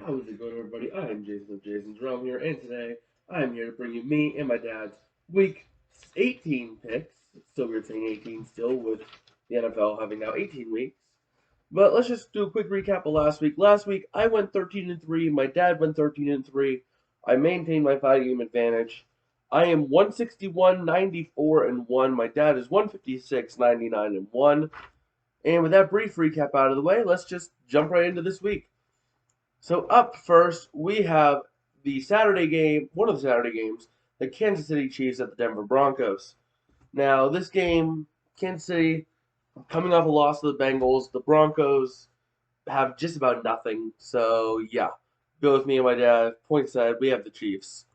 How's it going, everybody? I'm Jason of JasonsRealm here, and today I'm here to bring you me and my dad's Week 18 picks. It's so weird saying 18 still, with the NFL having now 18 weeks. But let's just do a quick recap of last week. Last week I went 13-3. My dad went 13-3. I maintained my 5-game advantage. I am 161, 94 and 1. My dad is 156, 99 and 1. And with that brief recap out of the way, let's just jump right into this week. So up first, we have the Saturday game, one of the Saturday games, the Kansas City Chiefs at the Denver Broncos. Now, this game, Kansas City coming off a loss to the Bengals. The Broncos have just about nothing. So, yeah, go with me and my dad. Point said, we have the Chiefs.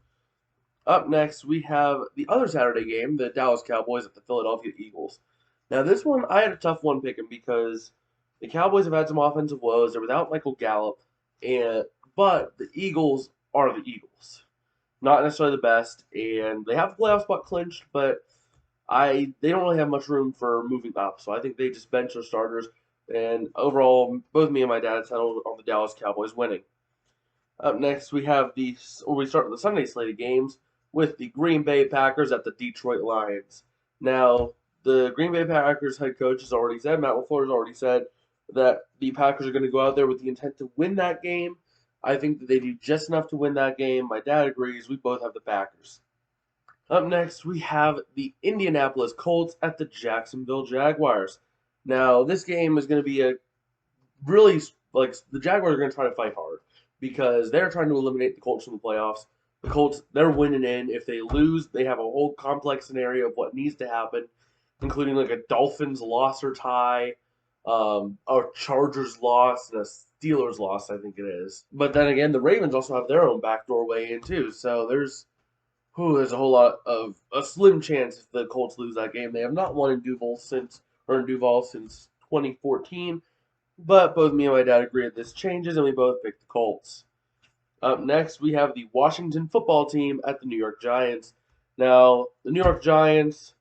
Up next, we have the other Saturday game, the Dallas Cowboys at the Philadelphia Eagles. Now, this one, I had a tough one picking because the Cowboys have had some offensive woes. They're without Michael Gallup. But the Eagles are the Eagles, not necessarily the best, and they have the playoff spot clinched, but they don't really have much room for moving up. So I think they just bench their starters, and overall, both me and my dad settled on the Dallas Cowboys winning. Up next, we start with the Sunday slate of games with the Green Bay Packers at the Detroit Lions. Now, the Green Bay Packers head coach has already said, Matt LaFleur has already said, that the Packers are going to go out there with the intent to win that game. I think that they do just enough to win that game. My dad agrees. We both have the Packers. Up next, we have the Indianapolis Colts at the Jacksonville Jaguars. Now, this game is going to be a really, the Jaguars are going to try to fight hard because they're trying to eliminate the Colts from the playoffs. The Colts, they're winning in. If they lose, they have a whole complex scenario of what needs to happen, including like a Dolphins loss or tie, a Chargers loss and a Steelers loss, I think it is. But then again, the Ravens also have their own backdoor way in too. So there's a whole lot of a slim chance if the Colts lose that game. They have not won in Duval since 2014. But both me and my dad agree that this changes, and we both picked the Colts. Up next, we have the Washington football team at the New York Giants. Now, the New York Giants,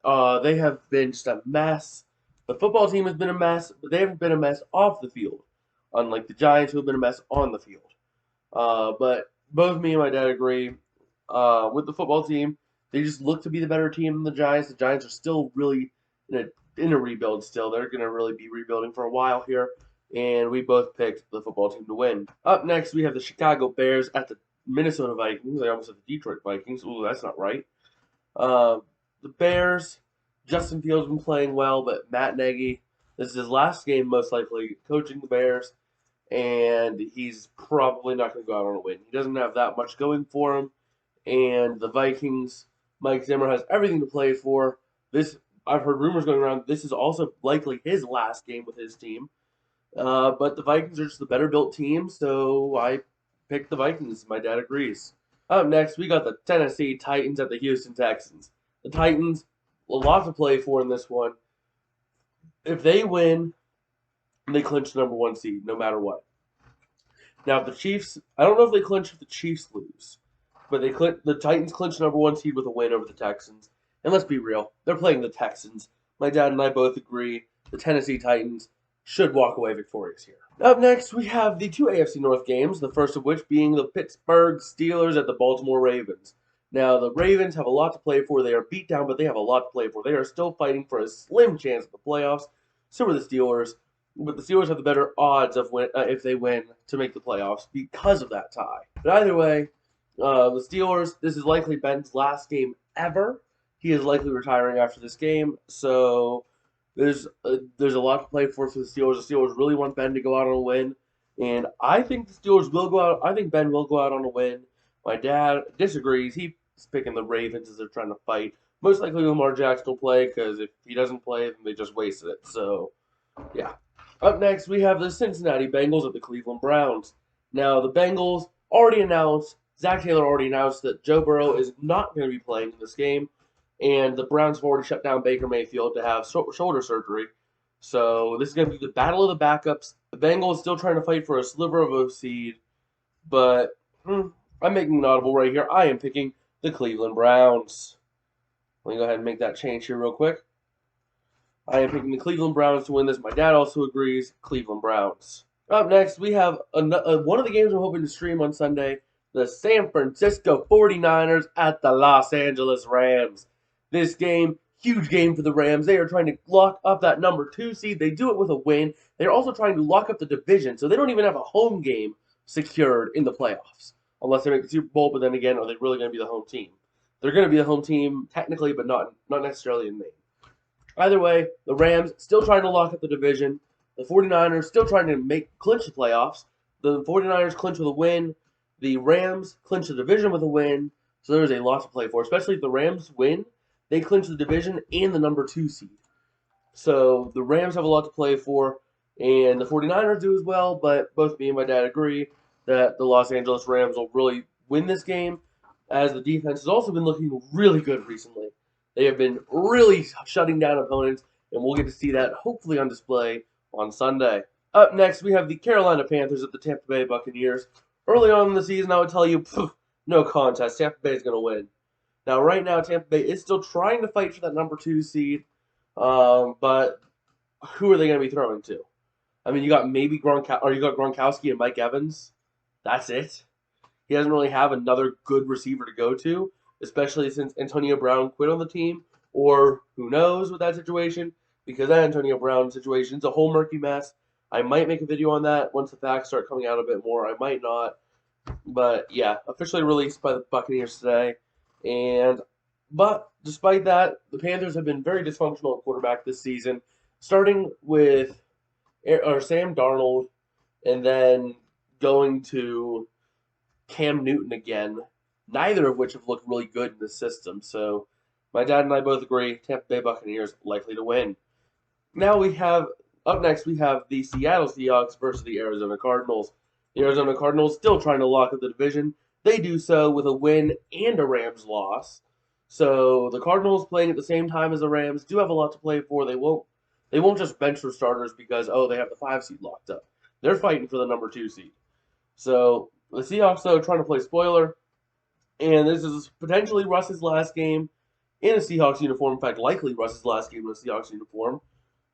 they have been just a mess. The football team has been a mess, but they haven't been a mess off the field, unlike the Giants, who have been a mess on the field. But both me and my dad agree with the football team. They just look to be the better team than the Giants. The Giants are still really in a rebuild still. They're going to really be rebuilding for a while here, and we both picked the football team to win. Up next, we have the Chicago Bears at the Minnesota Vikings. I almost said the Detroit Vikings. Ooh, that's not right. The Bears, Justin Fields has been playing well, but Matt Nagy, this is his last game most likely coaching the Bears, and he's probably not going to go out on a win. He doesn't have that much going for him, and the Vikings, Mike Zimmer has everything to play for. I've heard rumors going around, this is also likely his last game with his team, but the Vikings are just the better built team, so I picked the Vikings. My dad agrees. Up next, we got the Tennessee Titans at the Houston Texans. The Titans, a lot to play for in this one. If they win, they clinch the number one seed, no matter what. Now, if the Chiefs, I don't know if they clinch if the Chiefs lose, but the Titans clinch number one seed with a win over the Texans. And let's be real, they're playing the Texans. My dad and I both agree the Tennessee Titans should walk away victorious here. Up next, we have the two AFC North games, the first of which being the Pittsburgh Steelers at the Baltimore Ravens. Now, the Ravens have a lot to play for. They are beat down, but they have a lot to play for. They are still fighting for a slim chance at the playoffs. So are the Steelers. But the Steelers have the better odds of if they win to make the playoffs because of that tie. But either way, the Steelers, this is likely Ben's last game ever. He is likely retiring after this game. So there's a lot to play for the Steelers. The Steelers really want Ben to go out on a win. And I think the Steelers will go out. I think Ben will go out on a win. My dad disagrees. He's picking the Ravens as they're trying to fight. Most likely Lamar Jackson will play because if he doesn't play, then they just wasted it. So, yeah. Up next, we have the Cincinnati Bengals at the Cleveland Browns. Now, the Bengals already announced, Zach Taylor already announced that Joe Burrow is not going to be playing in this game. And the Browns have already shut down Baker Mayfield to have shoulder surgery. So this is going to be the battle of the backups. The Bengals still trying to fight for a sliver of a seed. But I'm making an audible right here. I am picking the Cleveland Browns. Let me go ahead and make that change here real quick. I am picking the Cleveland Browns to win this. My dad also agrees. Cleveland Browns. Up next, we have one of the games I'm hoping to stream on Sunday, the San Francisco 49ers at the Los Angeles Rams. This game, huge game for the Rams. They are trying to lock up that number 2 seed. They do it with a win. They're also trying to lock up the division, so they don't even have a home game secured in the playoffs, unless they make the Super Bowl. But then again, are they really going to be the home team? They're going to be the home team technically, but not necessarily in name. Either way, the Rams still trying to lock up the division. The 49ers still trying to clinch the playoffs. The 49ers clinch with a win. The Rams clinch the division with a win. So there's a lot to play for, especially if the Rams win. They clinch the division and the number 2 seed. So the Rams have a lot to play for, and the 49ers do as well, but both me and my dad agree that the Los Angeles Rams will really win this game, as the defense has also been looking really good recently. They have been really shutting down opponents, and we'll get to see that hopefully on display on Sunday. Up next, we have the Carolina Panthers at the Tampa Bay Buccaneers. Early on in the season, I would tell you, no contest. Tampa Bay is going to win. Now, right now, Tampa Bay is still trying to fight for that number 2 seed, but who are they going to be throwing to? I mean, you got Gronkowski and Mike Evans. That's it. He doesn't really have another good receiver to go to, especially since Antonio Brown quit on the team, or who knows with that situation, because that Antonio Brown situation is a whole murky mess. I might make a video on that once the facts start coming out a bit more. I might not. But yeah, officially released by the Buccaneers today. But despite that, the Panthers have been very dysfunctional at quarterback this season, starting with Sam Darnold and then going to Cam Newton again, neither of which have looked really good in the system. So my dad and I both agree Tampa Bay Buccaneers likely to win. Up next we have the Seattle Seahawks versus the Arizona Cardinals. The Arizona Cardinals still trying to lock up the division. They do so with a win and a Rams loss. So the Cardinals playing at the same time as the Rams do have a lot to play for. They won't just bench their starters because they have the 5 seed locked up. They're fighting for the number 2 seed. So the Seahawks though trying to play spoiler, and this is potentially Russ's last game in a Seahawks uniform. In fact, likely Russ's last game in a Seahawks uniform.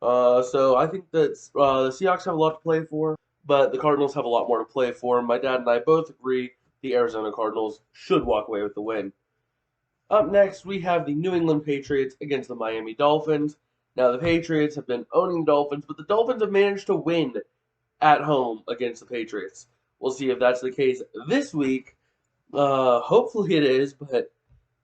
So I think that the Seahawks have a lot to play for, but the Cardinals have a lot more to play for. My dad and I both agree the Arizona Cardinals should walk away with the win. Up next, we have the New England Patriots against the Miami Dolphins. Now, the Patriots have been owning the Dolphins, but the Dolphins have managed to win at home against the Patriots. We'll see if that's the case this week. Hopefully it is, but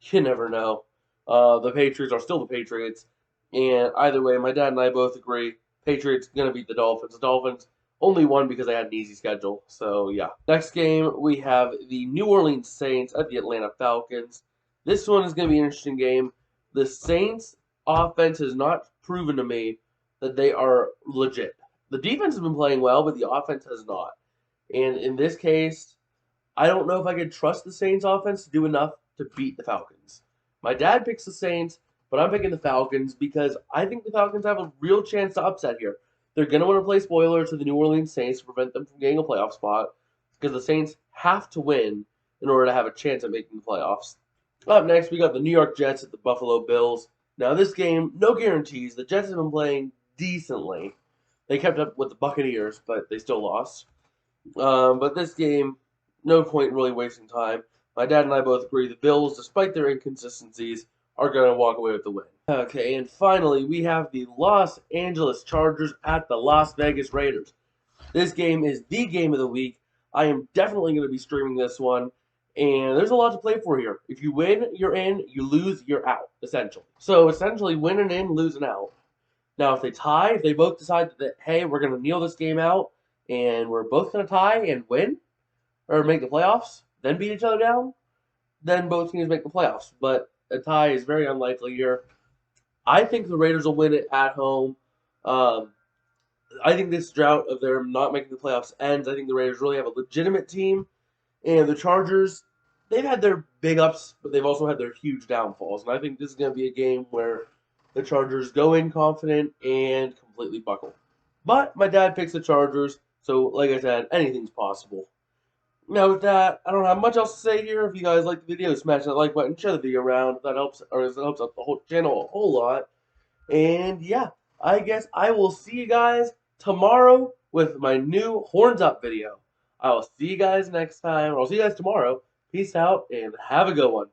you never know. The Patriots are still the Patriots. And either way, my dad and I both agree Patriots going to beat the Dolphins. The Dolphins only won because they had an easy schedule. So, yeah. Next game, we have the New Orleans Saints at the Atlanta Falcons. This one is going to be an interesting game. The Saints offense has not proven to me that they are legit. The defense has been playing well, but the offense has not. And in this case, I don't know if I could trust the Saints offense to do enough to beat the Falcons. My dad picks the Saints, but I'm picking the Falcons because I think the Falcons have a real chance to upset here. They're going to want to play spoiler to the New Orleans Saints to prevent them from getting a playoff spot because the Saints have to win in order to have a chance at making the playoffs. Up next, we got the New York Jets at the Buffalo Bills. Now, this game, no guarantees. The Jets have been playing decently. They kept up with the Buccaneers, but they still lost. But this game, no point really wasting time. My dad and I both agree the Bills, despite their inconsistencies, are going to walk away with the win. Okay, and finally, we have the Los Angeles Chargers at the Las Vegas Raiders. This game is the game of the week. I am definitely going to be streaming this one, and there's a lot to play for here. If you win, you're in. You lose, you're out, essentially. So, essentially, winning in, losing out. Now, if they tie, if they both decide that, hey, we're going to kneel this game out, and we're both going to tie and win, or make the playoffs, then beat each other down, then both teams make the playoffs. But a tie is very unlikely here. I think the Raiders will win it at home. I think this drought of them not making the playoffs ends. I think the Raiders really have a legitimate team. And the Chargers, they've had their big ups, but they've also had their huge downfalls. And I think this is going to be a game where the Chargers go in confident and completely buckle. But my dad picks the Chargers, so like I said, anything's possible. Now with that, I don't have much else to say here. If you guys like the video, smash that like button, share the video around. That helps, or it helps out the whole channel a whole lot. And yeah, I guess I will see you guys tomorrow with my new horns up video. I will see you guys next time, or I'll see you guys tomorrow. Peace out and have a good one.